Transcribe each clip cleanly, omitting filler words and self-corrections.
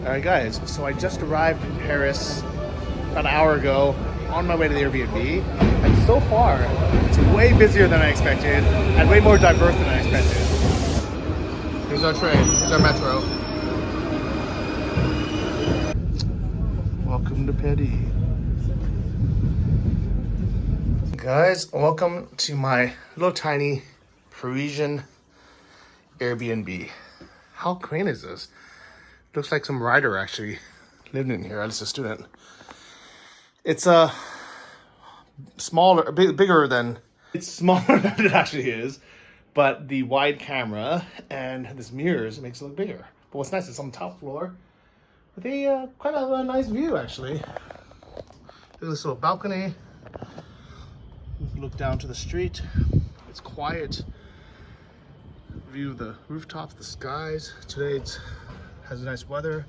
Alright guys, so I just arrived in Paris about an hour ago on my way to the Airbnb, and so far it's way busier than I expected and way more diverse than I expected. Here's our train, here's our metro. Welcome to Paris. Guys, welcome to my little tiny Parisian Airbnb. How quaint is this? Looks like some writer actually lived in here, at least a student. It's smaller, bigger than, it's smaller than it actually is, but the wide camera and this mirrors makes it look bigger. But what's nice is on the top floor with a quite a nice view actually. There's this little balcony. Look down to the street. It's quiet. View of the rooftops, the skies. Today it has nice weather.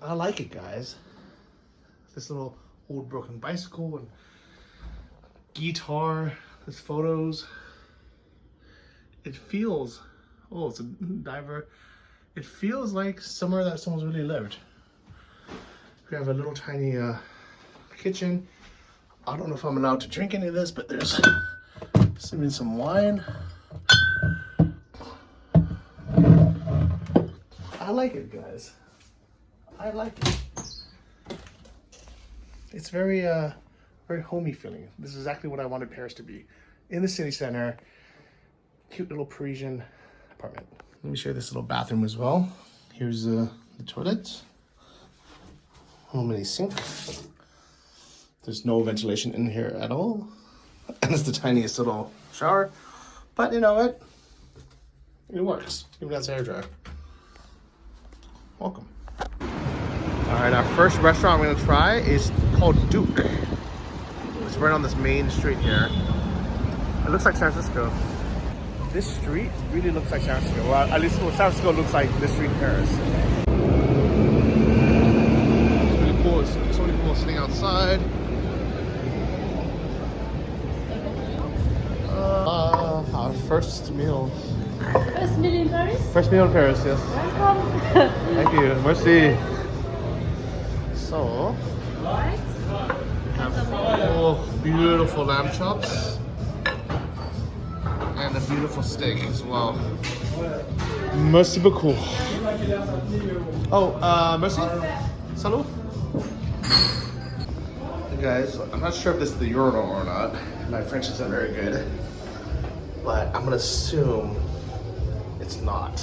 I like it, guys. This little old broken bicycle and guitar. There's photos. It feels, oh, it's a diver. It feels like somewhere that someone's really lived. We have a little tiny kitchen. I don't know if I'm allowed to drink any of this, but there's even some wine. I like it, guys. I like it. It's very very homey feeling. This is exactly what I wanted Paris to be. In the city center, cute little Parisian apartment. Let me show you this little bathroom as well. Here's the toilet. Little mini sink. There's no ventilation in here at all. And it's the tiniest little shower. But you know what? It works. Even as a hairdryer. Welcome. Alright, our first restaurant we're gonna try is called Duke. It's right on this main street here. It looks like San Francisco. This street really looks like San Francisco. Well, at least San Francisco looks like this street in Paris. It's really cool. There's so many people sitting outside. Our first meal. First meal in Paris? First meal in Paris, yes. Welcome. Thank you. Merci. So, Right. we have beautiful lamb chops and a beautiful steak as well. Merci beaucoup. Oh, merci. Salut. Hey guys, I'm not sure if this is the urinal or not. My French isn't very good, but I'm gonna assume it's not.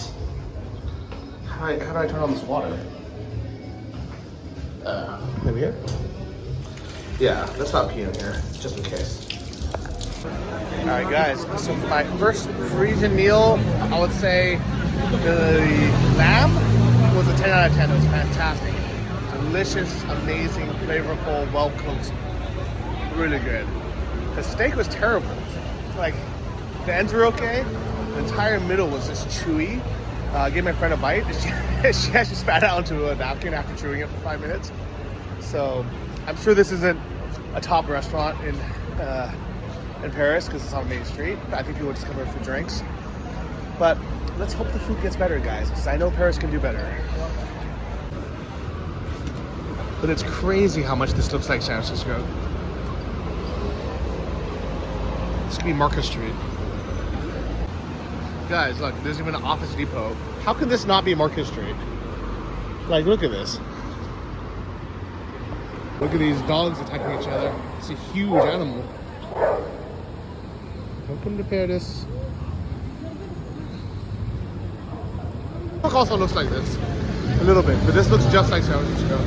How do I turn on this water? Maybe here? Yeah, let's not pee in here, just in case. Alright guys, so for my first Parisian meal, I would say the lamb was a 10 out of 10. It was fantastic. Delicious, amazing, flavorful, well cooked. Really good. The steak was terrible. Like, the ends were okay. The entire middle was just chewy. I gave my friend a bite. She actually spat out into a napkin after chewing it for 5 minutes. So I'm sure this isn't a top restaurant in Paris because it's on Main Street. I think people just come here for drinks. But let's hope the food gets better, guys, because I know Paris can do better. But it's crazy how much this looks like San Francisco. This could be Market Street. Guys, look, there's even an Office Depot. How can this not be Market Street? Like, look at this. Look at these dogs attacking each other. It's a huge animal. Welcome to Paris. It also looks like this. A little bit, but this looks just like San Francisco.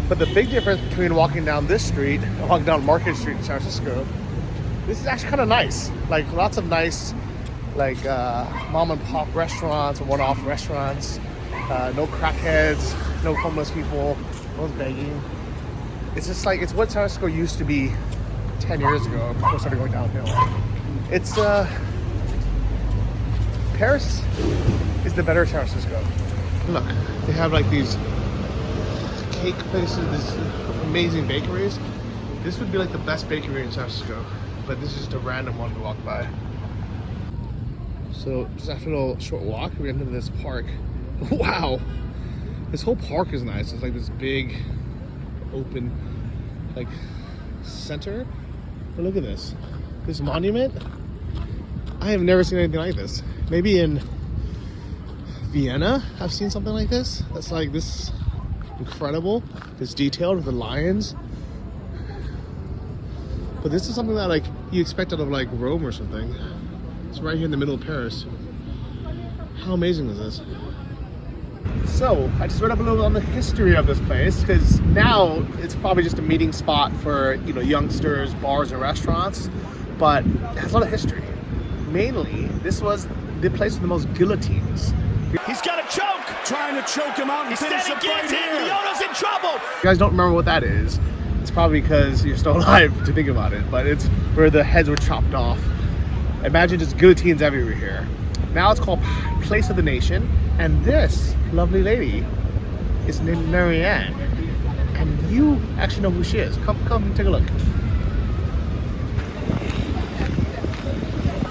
But the big difference between walking down this street and walking down Market Street in San Francisco, this is actually kind of nice. Like, lots of nice, like, mom and pop restaurants or one-off restaurants. No crackheads, no homeless people, no one's begging. It's just like, it's what San Francisco used to be 10 years ago before it started going downhill. It's, Paris is the better San Francisco. Look, they have like these cake places, these amazing bakeries. This would be like the best bakery in San Francisco, but this is just a random one to walk by. So just after a little short walk, we're into this park. Wow, this whole park is nice. It's like this big, open, like center. But look at this. This monument. I have never seen anything like this. Maybe in Vienna, I've seen something like this. That's like this incredible. It's detailed with the lions. But this is something that like you expect out of like Rome or something. It's right here in the middle of Paris. How amazing is this? So I just read up a little bit on the history of this place, because now it's probably just a meeting spot for, you know, youngsters, bars and restaurants, but it has a lot of history. Mainly, this was the place with the most guillotines. He's got a choke! Trying to choke him out and finish him right here. Leona's in trouble! You guys don't remember what that is. It's probably because you're still alive to think about it, but it's where the heads were chopped off. Imagine just guillotines everywhere here. Now it's called Place of the Nation, and this lovely lady is named Marianne. And you actually know who she is. Come take a look.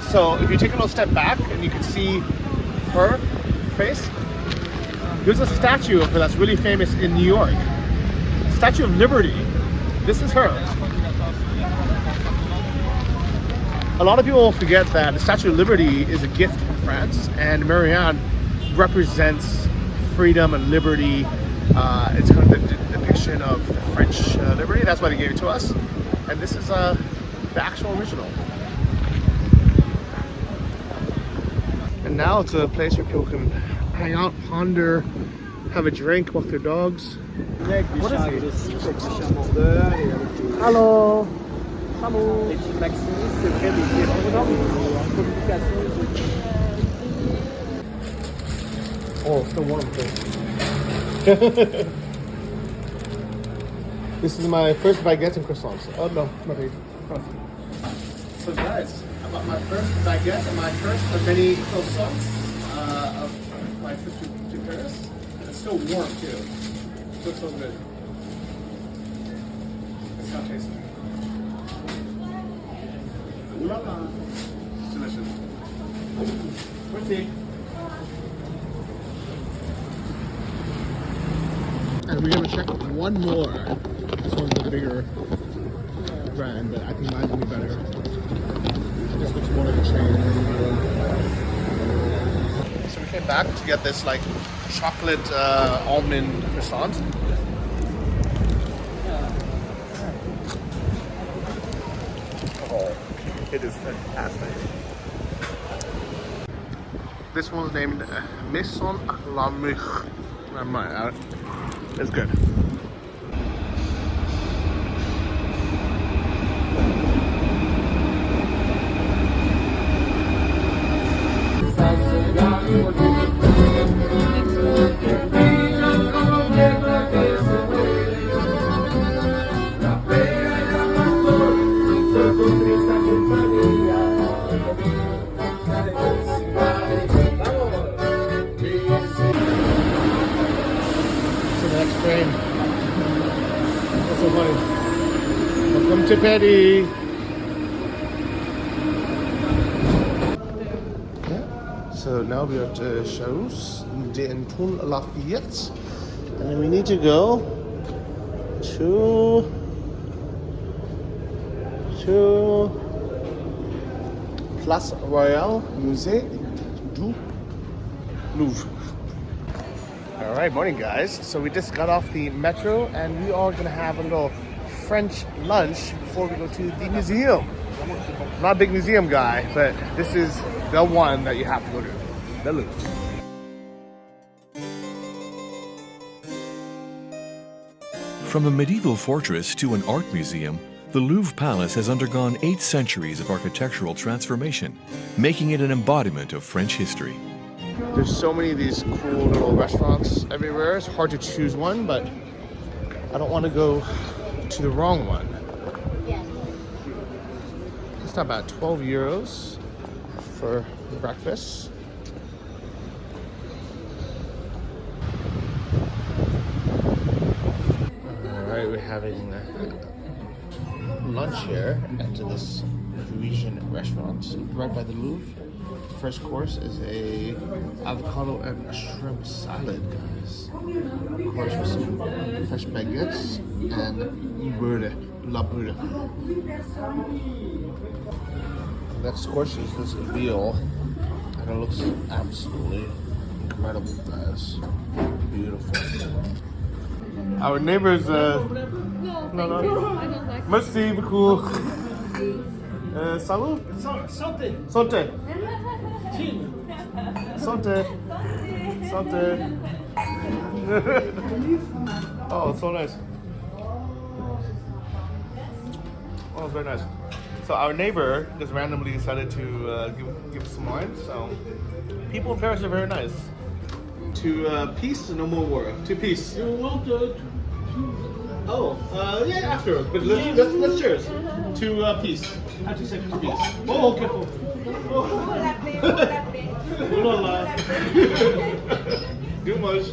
So if you take a little step back and you can see her face, there's a statue of her that's really famous in New York. Statue of Liberty. This is her. A lot of people forget that the Statue of Liberty is a gift from France, and Marianne represents freedom and liberty. It's kind of the depiction of the French liberty. That's why they gave it to us. And this is the actual original. And now it's a place where people can hang out, ponder, have a drink, walk their dogs. What is he? Hello. Hello. Oh, still warm too. This is my first baguette and croissants. Oh no, not really. So guys, I got my first baguette and my first of many croissants of my trip to Paris. And it's still warm too. It looks so good. It's how it tastes. Ooh la la. It's delicious. Merci. And we're gonna check one more. This one's a bigger brand, but I think mine's gonna be better. This looks more like a chain. So we came back to get this like chocolate almond croissant. Oh, it is fantastic. This one's named Maison La Mouche. It's good. Train. That's so funny. Welcome to Paris. Yeah. So now we are at Charus d'Anton Lafayette, and then we need to go to Place Royale Musée du Louvre. All right, morning guys. So we just got off the metro and we are gonna have a little French lunch before we go to the museum. I'm not a big museum guy, but this is the one that you have to go to, the Louvre. From a medieval fortress to an art museum, the Louvre Palace has undergone 8 centuries of architectural transformation, making it an embodiment of French history. There's so many of these cool little restaurants everywhere. It's hard to choose one, but I don't want to go to the wrong one. It's not bad. 12 euros for breakfast. Alright, we're having lunch here at this Parisian restaurant right by the Louvre. first course is a avocado and shrimp salad, guys. Of course, with some fresh baguettes and la beurre. The next course is this veal, and it looks absolutely incredible, guys. Beautiful. Our neighbors, No, thank you. I don't like merci beaucoup. Salut. Santé. Santé. Santé. Santé. Oh, it's so nice. Oh, very nice. So our neighbor just randomly decided to give us some wine. So people in Paris are very nice. To peace, no more war. To peace. You want Oh, yeah, after. But let's cheers. To peace. How do you say to peace? Oh, okay. Too much.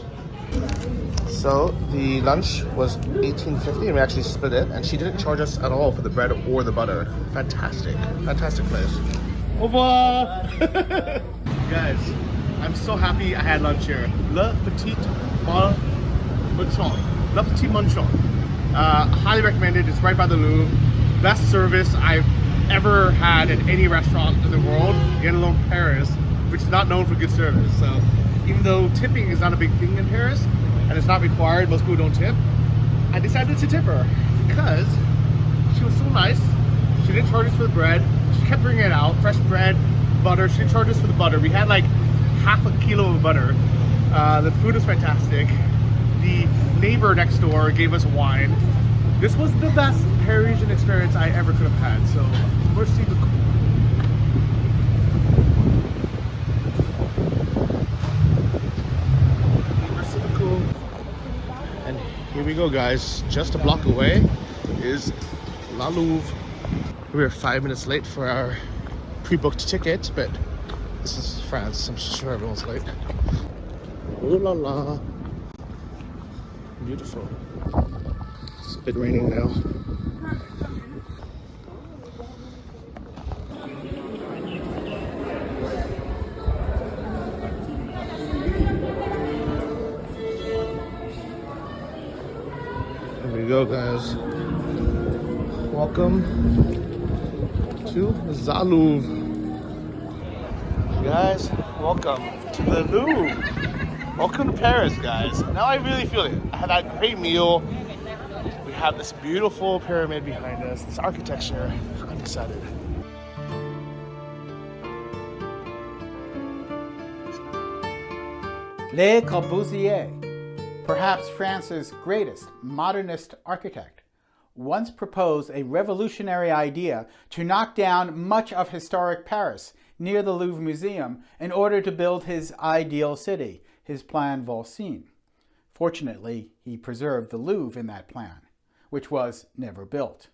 So the lunch was $18.50 and we actually split it, and she didn't charge us at all for the bread or the butter. Fantastic place. Au revoir. Guys, I'm so happy I had lunch here. Le Petit Manchon. Le Petit Manchon. Highly recommended. It's right by the Louvre. Best service I've ever had at any restaurant in the world, let alone Paris, which is not known for good service. So even though tipping is not a big thing in Paris, and it's not required, most people don't tip, I decided to tip her because she was so nice. She didn't charge us for the bread. She kept bringing it out, fresh bread, butter. She didn't charge us for the butter. We had like half a kilo of butter. The food was fantastic. The neighbor next door gave us wine. This was the best Parisian experience I ever could have had. So, merci beaucoup. Merci beaucoup. And here we go, guys. Just a block away is La Louvre. We were 5 minutes late for our pre-booked ticket, but this is France. I'm sure everyone's late. Ooh la la. Beautiful. It's a bit raining now. Here we go, guys. Welcome to the Louvre. Guys, welcome to the Louvre. Welcome to Paris, guys. Now I really feel it. I had that great meal. We have this beautiful pyramid behind us, this architecture. I'm excited. Le Corbusier, perhaps France's greatest modernist architect, once proposed a revolutionary idea to knock down much of historic Paris near the Louvre Museum in order to build his ideal city, his Plan Volscene. Fortunately, he preserved the Louvre in that plan, which was never built.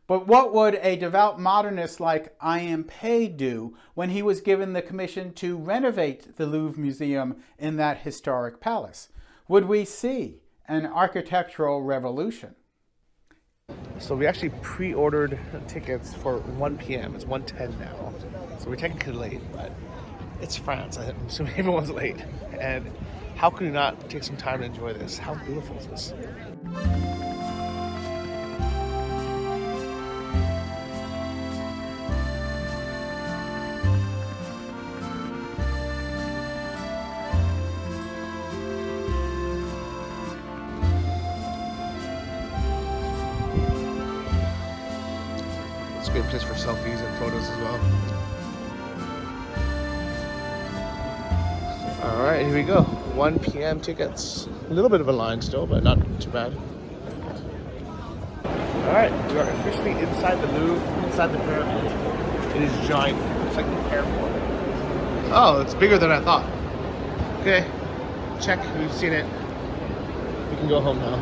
But what would a devout modernist like Impe do when he was given the commission to renovate the Louvre Museum in that historic palace? Would we see an architectural revolution? So we actually pre-ordered tickets for 1 p.m. It's 1:10 now. So we're technically late, but it's France. I'm assuming everyone's late. And how could we not take some time to enjoy this? How beautiful is this? It's a great place for selfies and photos as well. All right, here we go. 1 p.m. tickets. A little bit of a line still, but not too bad. All right, we are officially inside the Louvre, inside the pyramid. It is giant. It's like an airport. Oh, it's bigger than I thought. Okay, check. We've seen it. We can go home now.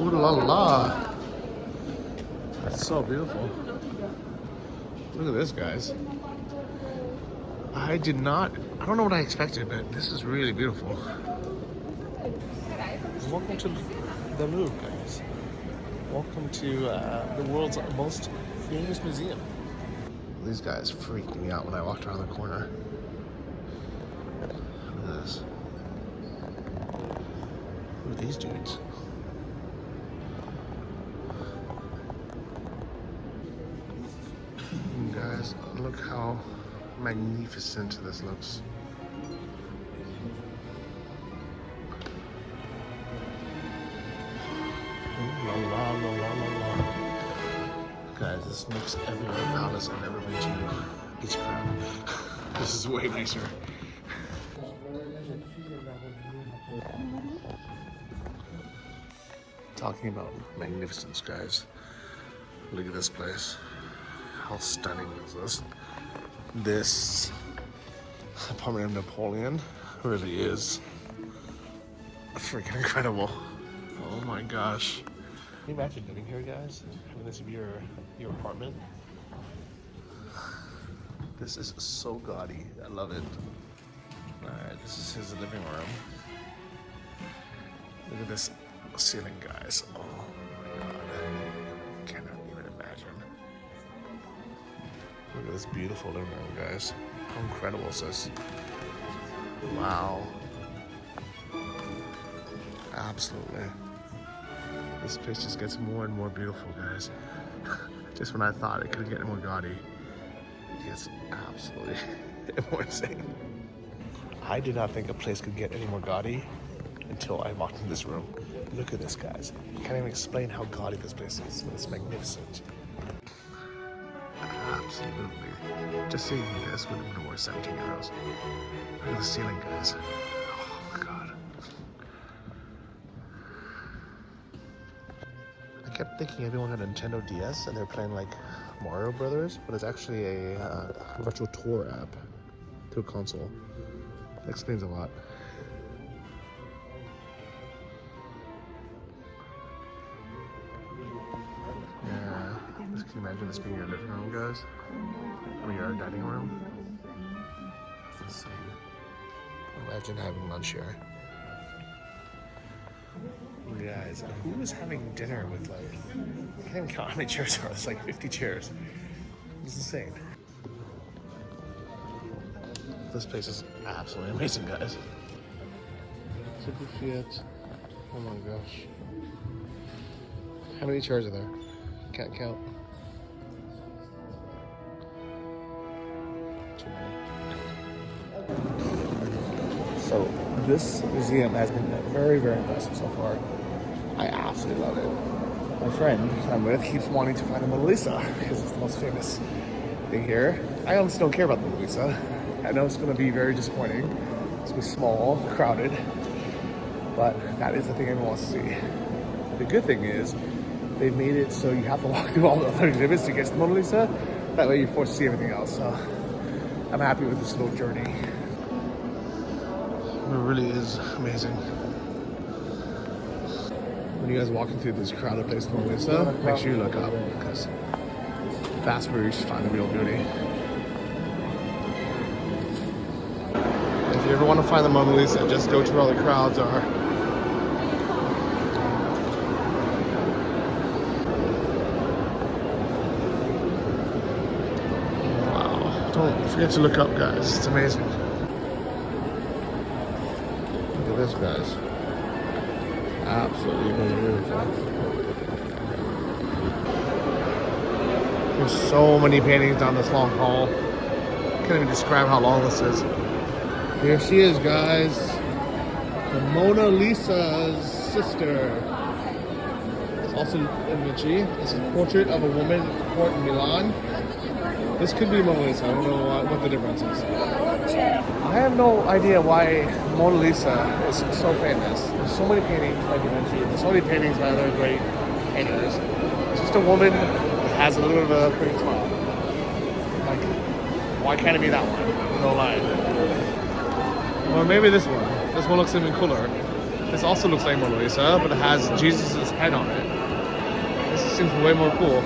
Ooh la la. That's so beautiful. Look at this, guys. I don't know what I expected, but this is really beautiful. Welcome to the Louvre, guys. Welcome to the world's most famous museum. these guys freaked me out when I walked around the corner. Look at this. Who are these dudes? And guys, look how magnificent this looks. La la la la la la. Guys, this makes every other palace I've ever been to each crown. This is way nicer. Talking about magnificence, guys. Look at this place. How stunning is this? This apartment of Napoleon really is freaking incredible. Oh my gosh. Can you imagine living here, guys? Having this be your apartment? This is so gaudy. I love it. Alright, this is his living room. Look at this ceiling, guys. Oh my god. Cannot even imagine. Look at this beautiful living room, guys. How incredible is this? Wow. Absolutely. This place just gets more and more beautiful, guys. Just when I thought it couldn't get more gaudy, it gets absolutely more insane. I did not think a place could get any more gaudy until I walked in this room. Look at this, guys. I can't even explain how gaudy this place is, but it's magnificent. Absolutely. Just seeing this would have been worth 17 euros. Look at the ceiling, guys. Oh my god. I kept thinking everyone had a Nintendo DS and they're playing like Mario Brothers, but it's actually a virtual tour app to a console. That explains a lot. Yeah, just can you imagine this being your living room, guys? I mean, your dining room. That's insane. Imagine having lunch here. Guys, who is having dinner with like, I can't even count how many chairs there are. It's like 50 chairs. It's insane. This place is absolutely amazing, guys. Super Fiat. Oh my gosh. How many chairs are there? Can't count. Too many. So this museum has been very, very impressive so far. I absolutely love it. My friend I'm with keeps wanting to find the Mona Lisa because it's the most famous thing here. I honestly don't care about the Mona Lisa. I know it's going to be very disappointing. It's going to be small, crowded, but that is the thing everyone wants to see. The good thing is they've made it so you have to walk through all the other exhibits to get to the Mona Lisa. That way you're forced to see everything else. So I'm happy with this little journey. It really is amazing. When you guys are walking through this crowded place in Mona Lisa, make sure you look up because that's where you find the real beauty. If you ever want to find the Mona Lisa, just go to where all the crowds are. Wow. Don't forget to look up, guys. It's amazing. Look at this, guys. Absolutely beautiful. There's so many paintings down this long hall. Can't even describe how long this is. Here she is, guys. The Mona Lisa's sister. It's also in Vinci. It's a portrait of a woman at court in Milan. This could be Mona Lisa. I don't know what the difference is. I have no idea why Mona Lisa is so famous. There's so many paintings by Da Vinci. There's so many paintings by other great painters. It's just a woman that has a little bit of a pretty smile. Like, why can't it be that one? No lie. Or maybe this one. This one looks even cooler. This also looks like Mona Lisa, but it has Jesus' head on it. This seems way more cool.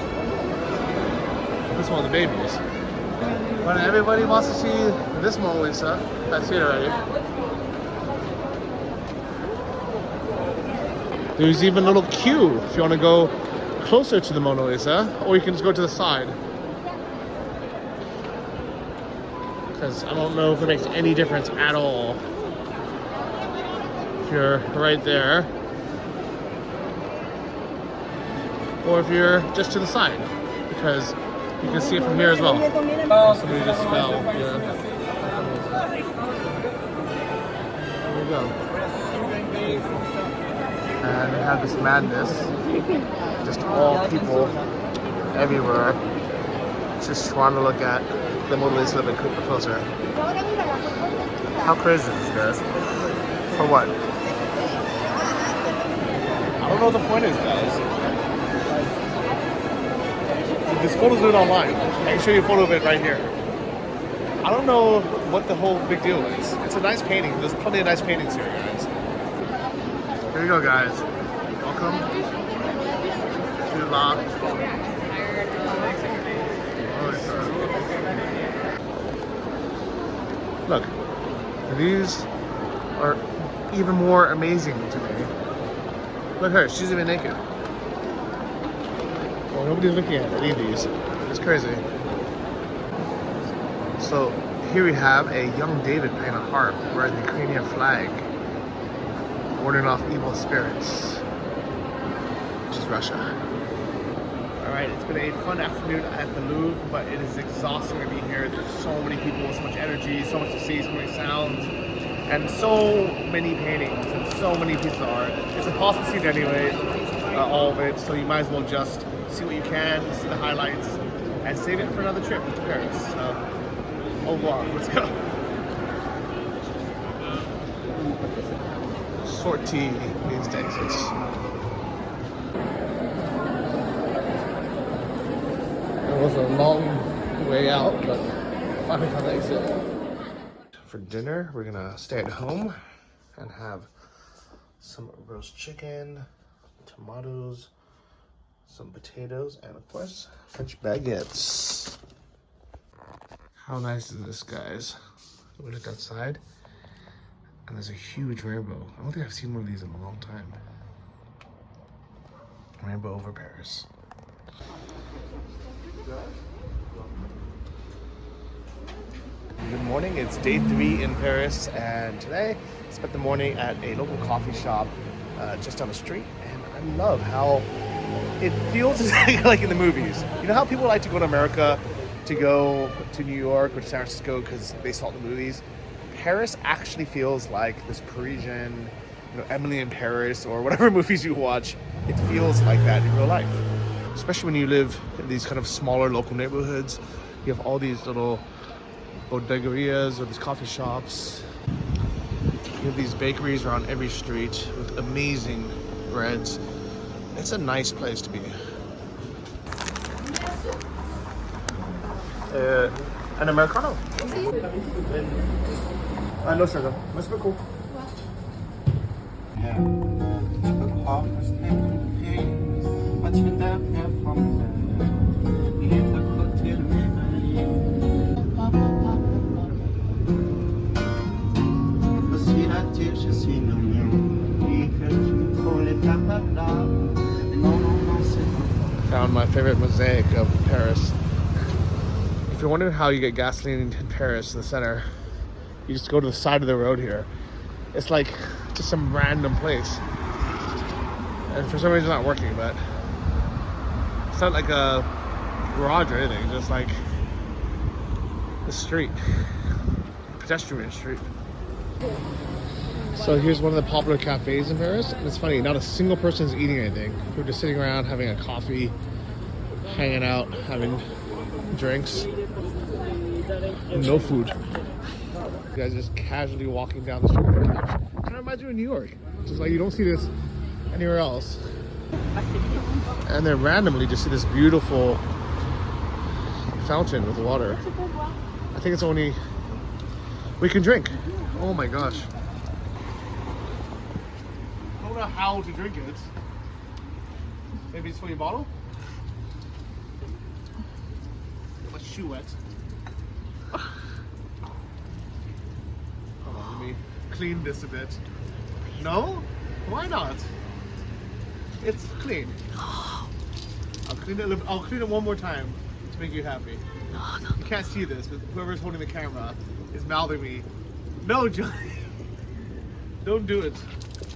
This one of the babies. But everybody wants to see this Mona Lisa. That's it already. There's even a little queue if you want to go closer to the Mona Lisa, or you can just go to the side. because I don't know if it makes any difference at all if you're right there or if you're just to the side, because you can see it from here as well. Somebody just fell. Yeah. There we go. And we have this madness, just all people everywhere, just trying to look at the Mona Lisa a bit closer. How crazy is this, guys? For what? I don't know what the point is, guys. This photo's good online. I can show you a photo of it right here. I don't know what the whole big deal is. It's a nice painting. There's plenty of nice paintings here, guys. Here we go, guys. Welcome to Louvre. Look, these are even more amazing to me. Look at her, she's even naked. Well, nobody's looking at any of these. It's crazy. So here we have a young David playing a harp wearing the Ukrainian flag, warding off evil spirits, which is Russia. Alright, it's been a fun afternoon at the Louvre, but it is exhausting to be here. There's so many people, so much energy, so much to see, so many sounds, and so many paintings, and so many pieces of art. It's impossible to see it anyway, all of it, so you might as well just see what you can, see the highlights, and save it for another trip to Paris. So, au revoir, let's go. Sortie these days. It was a long way out, but finally found the exit. For dinner, we're gonna stay at home and have some roast chicken, tomatoes, some potatoes, and of course, French baguettes. How nice is this, guys? We look outside, and there's a huge rainbow. I don't think I've seen one of these in a long time. Rainbow over Paris. Good morning, it's day 3 in Paris, and today I spent the morning at a local coffee shop just down the street, and I love how it feels like in the movies. You know how people like to go to America to go to New York or to San Francisco because they saw the movies? Paris actually feels like this Parisian, Emily in Paris or whatever movies you watch. It feels like that in real life. Especially when you live in these kind of smaller local neighborhoods. You have all these little bodegarias or these coffee shops. You have these bakeries around every street with amazing breads. It's a nice place to be. An Americano. No sugar. Merci beaucoup. Found my favorite mosaic of Paris. If you're wondering how you get gasoline in Paris, in the center, you just go to the side of the road here. It's like just some random place. And for some reason it's not working, but it's not like a garage or anything, just like the street, pedestrian street. So here's one of the popular cafes in Paris, and it's funny, not a single person is eating anything. We're just sitting around having a coffee, hanging out, having drinks, no food. You guys just casually walking down the street. Kind of reminds me of New York. Just like you don't see this anywhere else. And then randomly just see this beautiful fountain with water. I think it's only we can drink. Oh my gosh. I don't know how to drink it. Maybe it's fully bottle? My shoe wet. Hold on, let me clean this a bit. No? Why not? It's clean. I'll clean it one more time. to make you happy. You can't see this, but whoever's holding the camera is mouthing me, "No, Johnny, don't do it.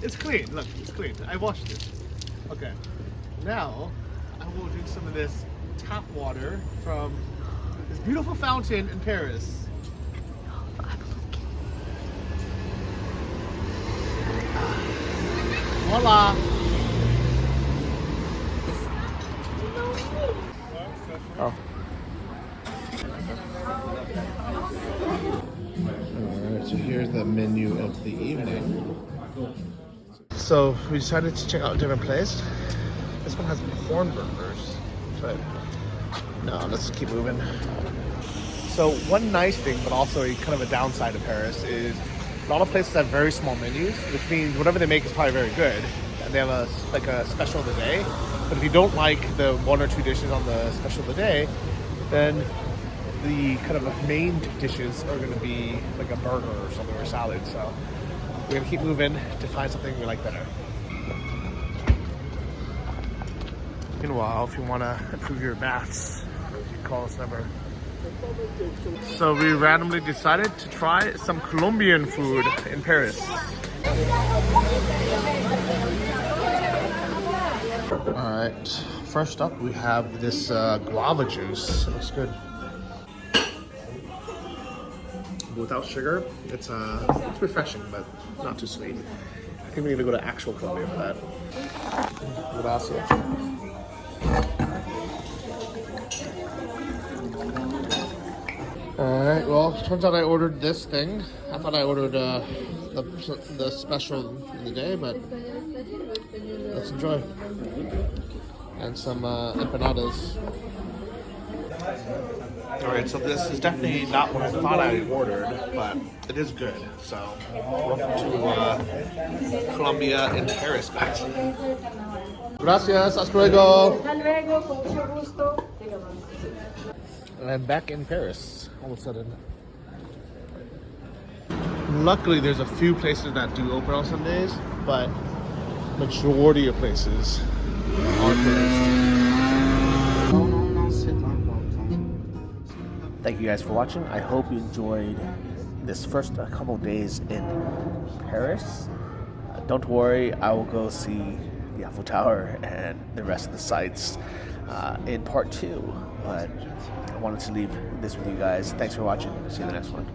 It's clean. Look, it's clean. I washed it." Okay. Now, I will drink some of this tap water from this beautiful fountain in Paris. Voila! Oh. Alright, so here's the menu of the evening. So we decided to check out a different place. This one has corn burgers, but no, let's keep moving. So one nice thing, but also a kind of a downside of Paris is a lot of places have very small menus, which means whatever they make is probably very good. And they have a special of the day. But if you don't like the one or two dishes on the special of the day, then the kind of main dishes are going to be like a burger or something or salad. So we're going to keep moving to find something we like better. Meanwhile, if you want to improve your maths, you can call this number. So we randomly decided to try some Colombian food in Paris. Alright, first up we have this guava juice. It looks good. Without sugar, it's refreshing, but not too sweet. I think we need to go to actual Colombia for that. Gracias. Alright, well, turns out I ordered this thing. I thought I ordered the special of the day, but let's enjoy. And some empanadas. Alright, so this is definitely not what I thought I ordered, but it is good. So, welcome to Colombia in Paris, guys. Gracias, hasta luego. Hasta luego, con mucho gusto. And I'm back in Paris all of a sudden. Luckily, there's a few places that do open on Sundays, but majority of places are closed. Thank you guys for watching. I hope you enjoyed this first couple days in Paris. Don't worry, I will go see the Eiffel Tower and the rest of the sites in part 2. But I wanted to leave this with you guys. Thanks for watching. See you in the next one.